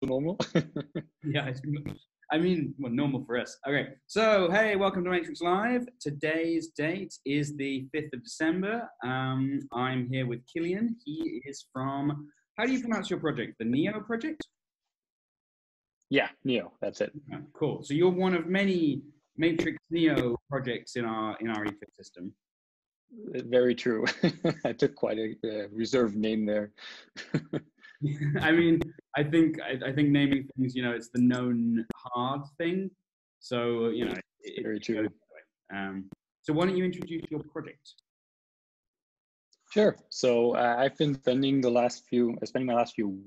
normal. Yeah, I mean, well, normal for us. Okay, so hey, welcome to Matrix Live. Today's date is the 5th of December. I'm here with Kilian. He is from, how do you pronounce your project? The Neo project? Yeah, Neo, that's it. Oh, cool. So you're one of many Matrix Neo projects in our ecosystem. Very true. I took quite a reserved name there. I mean, I think naming things, it's the known hard thing. So Very true. So why don't you introduce your project? Sure. So I've been spending my last few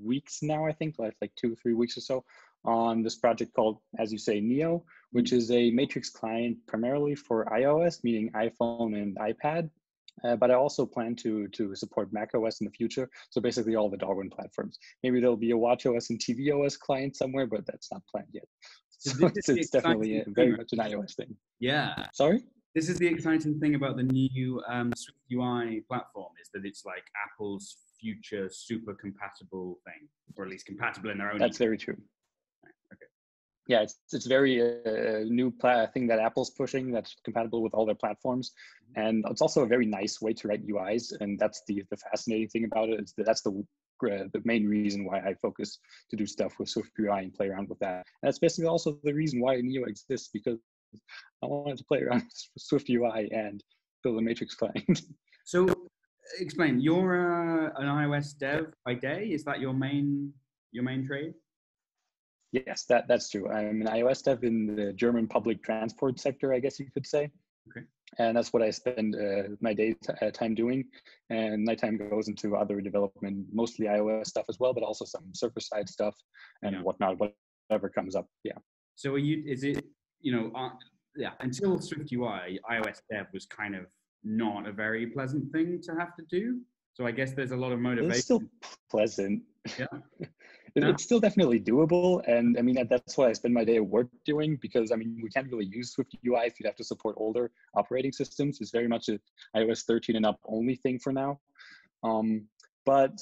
weeks now, I think, like 2-3 weeks or so, on this project called, as you say, Neo, which is a Matrix client primarily for iOS, meaning iPhone and iPad. But I also plan to support macOS in the future. So basically all the Darwin platforms. Maybe there'll be a watchOS and tvOS client somewhere, but that's not planned yet. So it's definitely very much an iOS thing. Yeah. Sorry? This is the exciting thing about the new Swift UI platform, is that it's like Apple's future super compatible thing, or at least compatible in their own. That's very true. Okay. Yeah, it's very new thing that Apple's pushing that's compatible with all their platforms, and it's also a very nice way to write UIs, and that's the fascinating thing about it. That's the main reason why I focus to do stuff with Swift UI and play around with that. And that's basically also the reason why Neo exists, because I wanted to play around with Swift UI and build a Matrix client. So, explain. You're an iOS dev by day. Is that your main trade? Yes, that's true. I'm an iOS dev in the German public transport sector, I guess you could say. Okay. And that's what I spend my time doing. And nighttime goes into other development, mostly iOS stuff as well, but also some server-side stuff and whatnot, whatever comes up. Yeah. So until Swift UI, iOS dev was kind of not a very pleasant thing to have to do. So I guess there's a lot of motivation. It's still pleasant. Yeah. It's still definitely doable. And I mean, that's what I spend my day at work doing, because I mean, we can't really use Swift UI if you'd have to support older operating systems. It's very much a iOS 13 and up only thing for now. But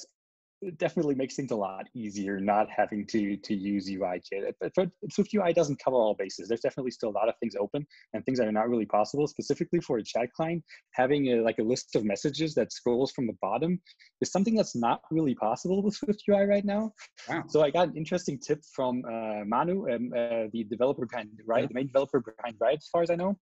it definitely makes things a lot easier not having to use UIKit. But Swift UI doesn't cover all bases. There's definitely still a lot of things open and things that are not really possible. Specifically for a chat client, having a list of messages that scrolls from the bottom is something that's not really possible with Swift UI right now. Wow. So I got an interesting tip from Manu, the developer behind Riot, the main developer behind Riot, as far as I know,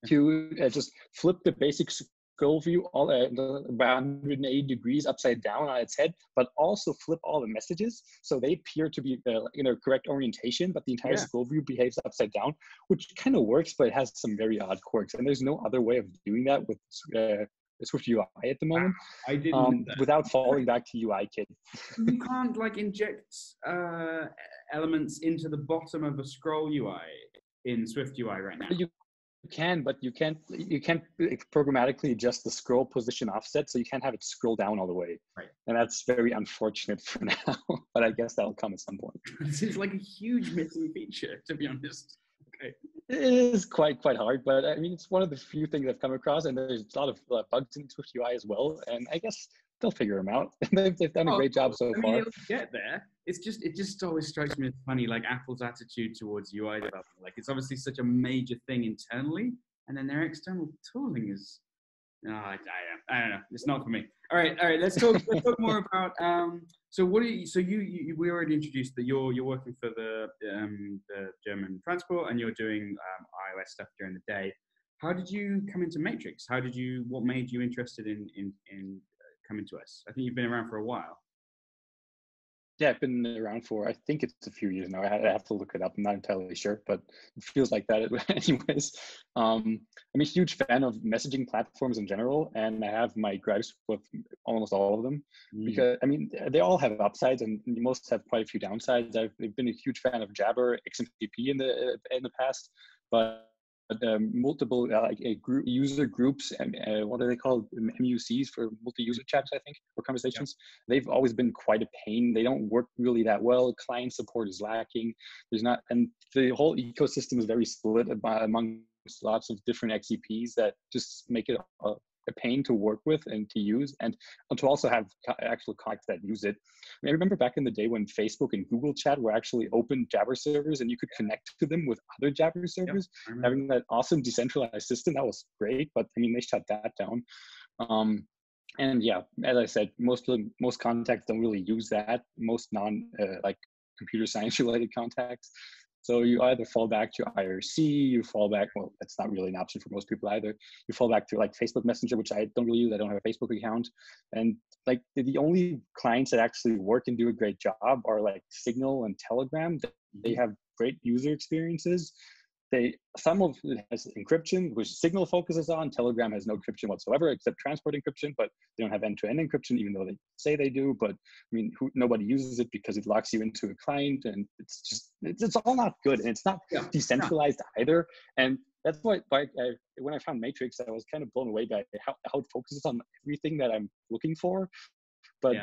to just flip the basic scroll view all about 180 degrees upside down on its head, but also flip all the messages so they appear to be in a correct orientation, but the entire scroll view behaves upside down, which kind of works, but it has some very odd quirks. And there's no other way of doing that with Swift UI at the moment. I didn't without falling back to UIKit. You can't inject elements into the bottom of a scroll UI in Swift UI right now. You can, but you can't programmatically adjust the scroll position offset, so you can't have it scroll down all the way. Right. And that's very unfortunate for now, but I guess that'll come at some point. This is like a huge missing feature, to be honest. Okay. It is quite hard, but I mean, it's one of the few things I've come across, and there's a lot of bugs in Swift UI as well, and I guess they'll figure them out. They've done a great job so far. It'll get there. It just always strikes me as funny, like Apple's attitude towards UI development. Like, it's obviously such a major thing internally, and then their external tooling is, I don't know. It's not for me. All right. Let's talk more about. So what are you? So we already introduced that you're working for the German transport, and you're doing iOS stuff during the day. How did you come into Matrix? What made you interested in coming to us? I think you've been around for a while. Yeah, I've been around for, I think it's a few years now. I have to look it up. I'm not entirely sure, but it feels like that anyways. I'm a huge fan of messaging platforms in general, and I have my gripes with almost all of them because, I mean, they all have upsides and most have quite a few downsides. I've been a huge fan of Jabber, XMPP in the past, but multiple user groups and what are they called, MUCs for multi-user chats, I think, or conversations. They've always been quite a pain. They don't work really that well. Client support is lacking. And the whole ecosystem is very split among lots of different XCPs that just make it a pain to work with and to use, and to also have actual contacts that use it. I mean, I remember back in the day when Facebook and Google Chat were actually open Jabber servers, and you could connect to them with other Jabber servers. Having that awesome decentralized system, that was great, but I mean, they shut that down. And yeah, as I said, most contacts don't really use that. Most like computer science related contacts. So you either fall back to IRC, you fall back, well, that's not really an option for most people either. You fall back to like Facebook Messenger, which I don't really use. I don't have a Facebook account. And like the only clients that actually work and do a great job are like Signal and Telegram. They have great user experiences. Some of it has encryption, which Signal focuses on. Telegram has no encryption whatsoever, except transport encryption, but they don't have end-to-end encryption, even though they say they do. But I mean, nobody uses it because it locks you into a client, and it's all not good, and it's not decentralized either. And that's why when I found Matrix, I was kind of blown away by how it focuses on everything that I'm looking for. But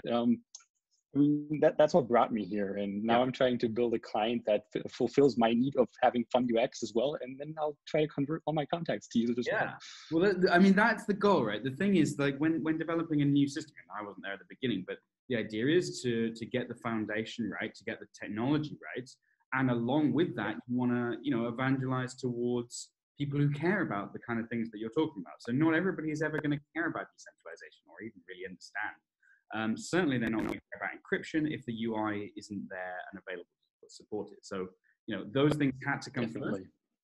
I mean, that's what brought me here. And now I'm trying to build a client that fulfills my need of having fun UX as well. And then I'll try to convert all my contacts to use it as well. Well, I mean, that's the goal, right? The thing is, like, when developing a new system, and I wasn't there at the beginning, but the idea is to get the foundation right, to get the technology right. And along with that, you want to, evangelize towards people who care about the kind of things that you're talking about. So not everybody is ever going to care about decentralization or even really understand. Certainly, they're not going to care about encryption if the UI isn't there and available to support it. So, those things had to come first.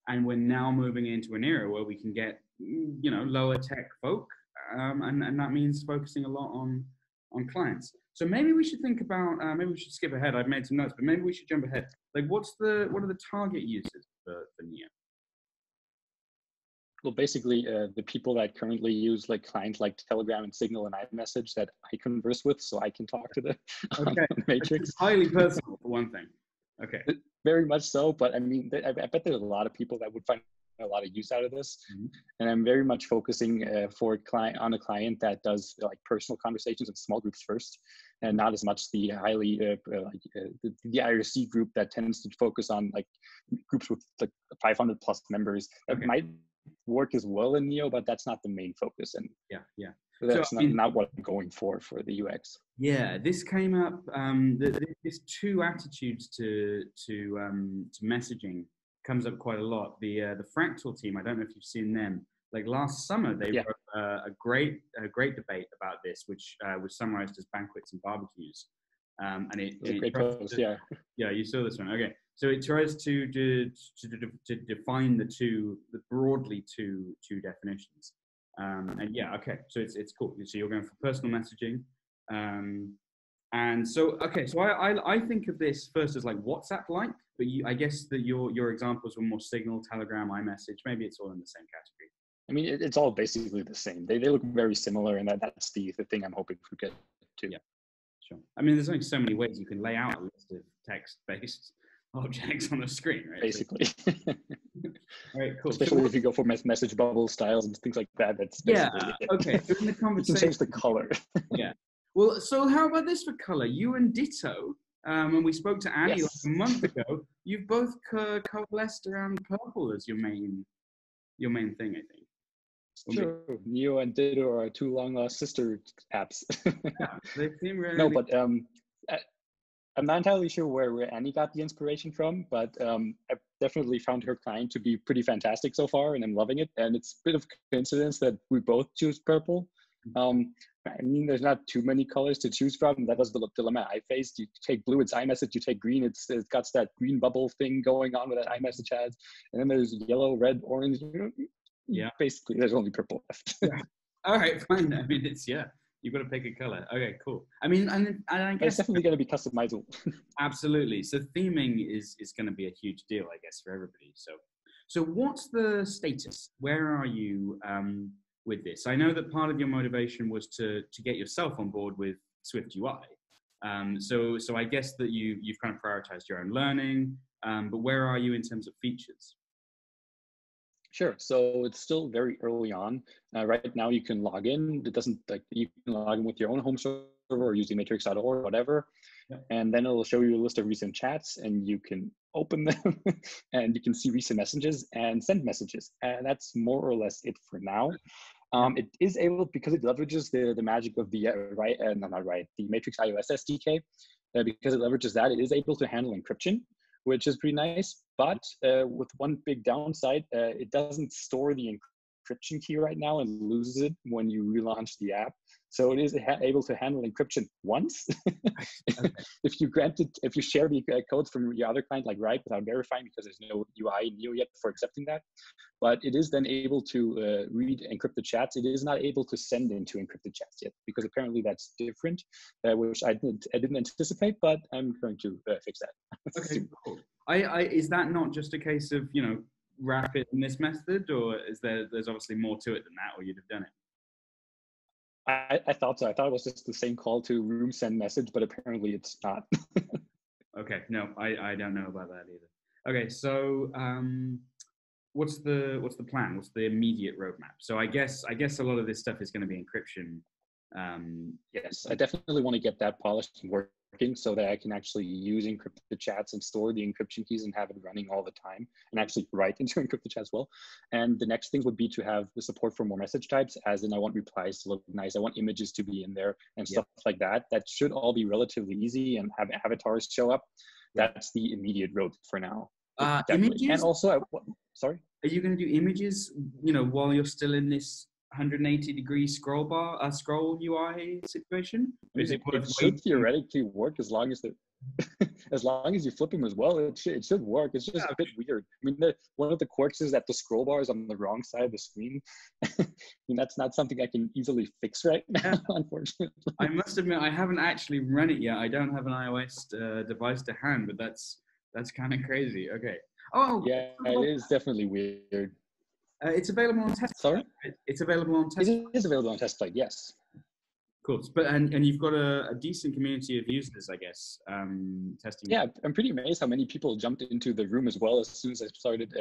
And we're now moving into an era where we can get, lower tech folk, and that means focusing a lot on clients. So maybe we should think about, maybe we should skip ahead. I've made some notes, but maybe we should jump ahead. Like, what are the target users for Neo? Well, basically, the people that currently use like clients like Telegram and Signal and iMessage that I converse with, so I can talk to the Matrix. It's highly personal, for one thing. Okay. Very much so, but I mean, I bet there's a lot of people that would find a lot of use out of this. And I'm very much focusing on a client that does like personal conversations in small groups first, and not as much the highly the IRC group that tends to focus on like groups with like 500 plus members. That might work as well in Neo, but that's not the main focus. And that's not what I'm going for the UX. Yeah, this came up. There's two attitudes to messaging comes up quite a lot. The Fractal team, I don't know if you've seen them. Like last summer, they wrote a great debate about this, which was summarized as banquets and barbecues. And it great post, yeah, you saw this one. Okay, so it tries to define the broadly two definitions. And okay, so it's cool. So you're going for personal messaging, and so I think of this first as like WhatsApp-like, but I guess that your examples were more Signal, Telegram, iMessage. Maybe it's all in the same category. I mean, it's all basically the same. They look very similar, and that's the thing I'm hoping to get to. Yeah. Sure. I mean, there's only so many ways you can lay out a list of text-based objects on the screen, right? Basically. All right, cool. Especially if you go for message bubble styles and things like that. That's okay. So in the conversation, you can change the color. Yeah. Well, so how about this for color? You and Ditto, when we spoke to Annie like a month ago, you've both coalesced around purple as your main thing, I think. Sure, Neo and Ditto are two long-lost sister apps. They seem really... No, but I'm not entirely sure where Annie got the inspiration from, but I've definitely found her client to be pretty fantastic so far, and I'm loving it. And it's a bit of coincidence that we both choose purple. I mean, there's not too many colors to choose from. That was the dilemma I faced. You take blue, it's iMessage. You take green, it's got that green bubble thing going on with that iMessage has. And then there's yellow, red, orange. Yeah, basically there's only purple left. All right, fine. I mean, you've got to pick a color. Okay, cool. I mean, and I guess it's definitely going to be customizable. Absolutely. So theming is going to be a huge deal, I guess, for everybody. So what's the status? Where are you with this? I know that part of your motivation was to get yourself on board with Swift UI. So I guess that you've kind of prioritized your own learning, but where are you in terms of features? Sure. So it's still very early on. Right now, you can log in. It doesn't you can log in with your own home server or using matrix.org or whatever. Yeah. And then it'll show you a list of recent chats, and you can open them and you can see recent messages and send messages. And that's more or less it for now. It is able, because it leverages the magic of the the Matrix iOS SDK, because it leverages that, it is able to handle encryption, which is pretty nice. But with one big downside, it doesn't store the encryption key right now and loses it when you relaunch the app. So it is able to handle encryption once. Okay. If you share the codes from your other client, like Write, without verifying, because there's no UI in Neo yet for accepting that. But it is then able to read encrypted chats. It is not able to send into encrypted chats yet, because apparently that's different, which I didn't anticipate, but I'm going to fix that. Okay, cool. Is that not just a case of, wrap it in this method, or there's obviously more to it than that, or you'd have done it? I thought so. I thought it was just the same call to room send message, but apparently it's not. Okay, no, I don't know about that either. Okay, so what's the plan? What's the immediate roadmap? So I guess a lot of this stuff is going to be encryption. Yes, I definitely want to get that polished and working so that I can actually use encrypted chats and store the encryption keys and have it running all the time, and actually write into encrypted chat as well. And the next thing would be to have the support for more message types, as in I want replies to look nice. I want images to be in there and stuff like that. That should all be relatively easy and have avatars show up. That's the immediate road for now. Images? And also, sorry? Are you going to do images, while you're still in this 180-degree scroll UI situation? It should theoretically work as long as as long as you flip them as well. It should work. It's just a bit weird. I mean, one of the quirks is that the scroll bar is on the wrong side of the screen. I mean, that's not something I can easily fix right now, unfortunately. I must admit, I haven't actually run it yet. I don't have an iOS device to hand, but that's kind of crazy. Okay. Oh, yeah, it is definitely weird. It's available on test. Sorry? It's available on test. It is available on test flight, yes. Cool. But and you've got a decent community of users, I guess, testing. Yeah, I'm pretty amazed how many people jumped into the room as well as soon as I started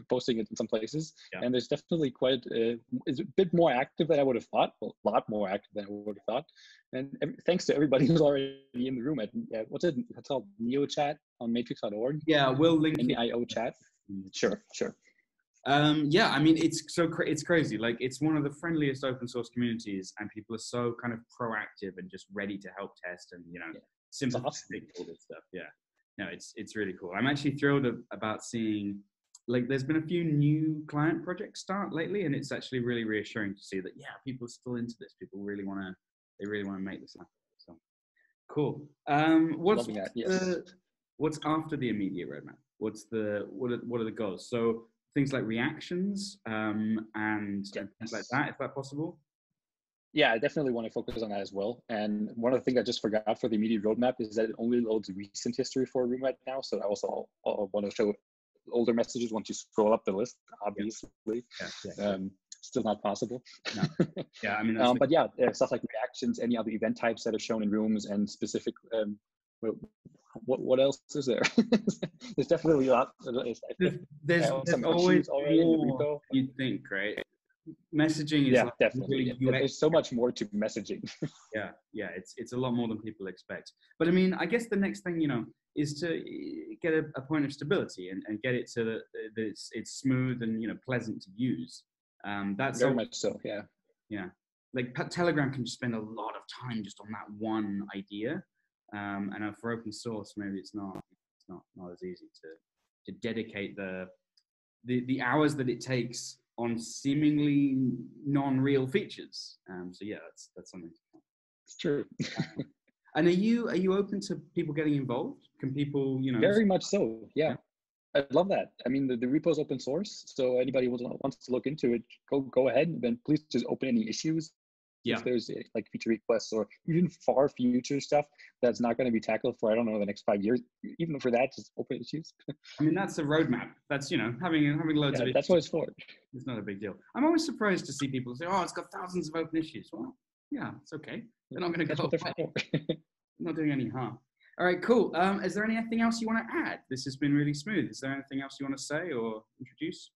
posting it in some places. Yeah. And there's definitely quite it's a bit more active than I would have thought. Well, a lot more active than I would have thought. And thanks to everybody who's already in the room at what's called NeoChat on matrix.org. Yeah, we'll link in the IO chat. Sure. Yeah, I mean, it's crazy. Like, it's one of the friendliest open source communities, and people are so kind of proactive and just ready to help test and sympathetic all this stuff. Yeah, no, it's really cool. I'm actually thrilled about seeing, like, there's been a few new client projects start lately, and it's actually really reassuring to see that people are still into this. People really want to make this happen. So cool. What's after the immediate roadmap? What are the goals? So things like reactions and things like that, if that's possible? Yeah, I definitely want to focus on that as well. And one of the things I just forgot for the immediate roadmap is that it only loads recent history for a room right now. So I also want to show older messages once you scroll up the list, obviously. Yeah. Still not possible. No. Yeah, I mean, but yeah, stuff like reactions, any other event types that are shown in rooms, and specific what else is there? There's definitely a lot. There's always more you'd think, right? Messaging is definitely. Really there's so much more to messaging. yeah, it's a lot more than people expect. But I mean, I guess the next thing, is to get a point of stability and get it so that it's smooth and pleasant to use. That's very much so. Yeah. Yeah. Like Telegram can just spend a lot of time just on that one idea. And for open source, maybe it's not as easy to dedicate the hours that it takes on seemingly non-real features. So yeah, that's something. It's true. And are you open to people getting involved? Can people, Very much so. Yeah. I love that. I mean, the repo is open source, so anybody who wants to look into it, go ahead. And then please just open any issues. Yeah. If there's like feature requests or even far future stuff that's not going to be tackled for, I don't know, the next 5 years, even for that, just open issues. I mean, that's a roadmap. That's, having loads of issues. That's what it's for. It's not a big deal. I'm always surprised to see people say, it's got thousands of open issues. Well, yeah, it's okay. They're not going to go away. Not doing any harm. All right, cool. Is there anything else you want to add? This has been really smooth. Is there anything else you want to say or introduce?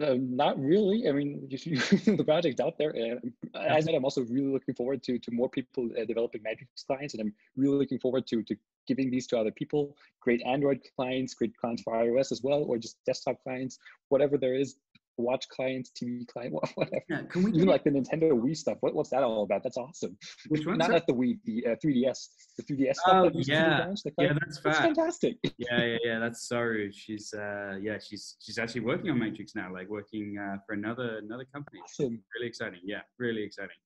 Not really. I mean, the project's out there. As I said, I'm also really looking forward to more people developing Matrix clients, and I'm really looking forward to giving these to other people. Great Android clients, great clients for iOS as well, or just desktop clients, whatever there is. watch client, TV client, whatever. Yeah, can we Even get like the Nintendo Wii stuff. What's that all about? That's awesome. which one, Not sir? not the Wii, the 3DS, the 3DS stuff Oh that used to be yeah, launched. The yeah, card. that's That's fat. fantastic. Yeah. That's so. She's actually working on Matrix now, like working for another company. Awesome. Really exciting. Yeah, really exciting.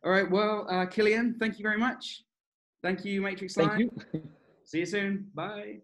All right. Well, Kilian, thank you very much. Thank you, Matrix Thank Line. you. See you soon. Bye.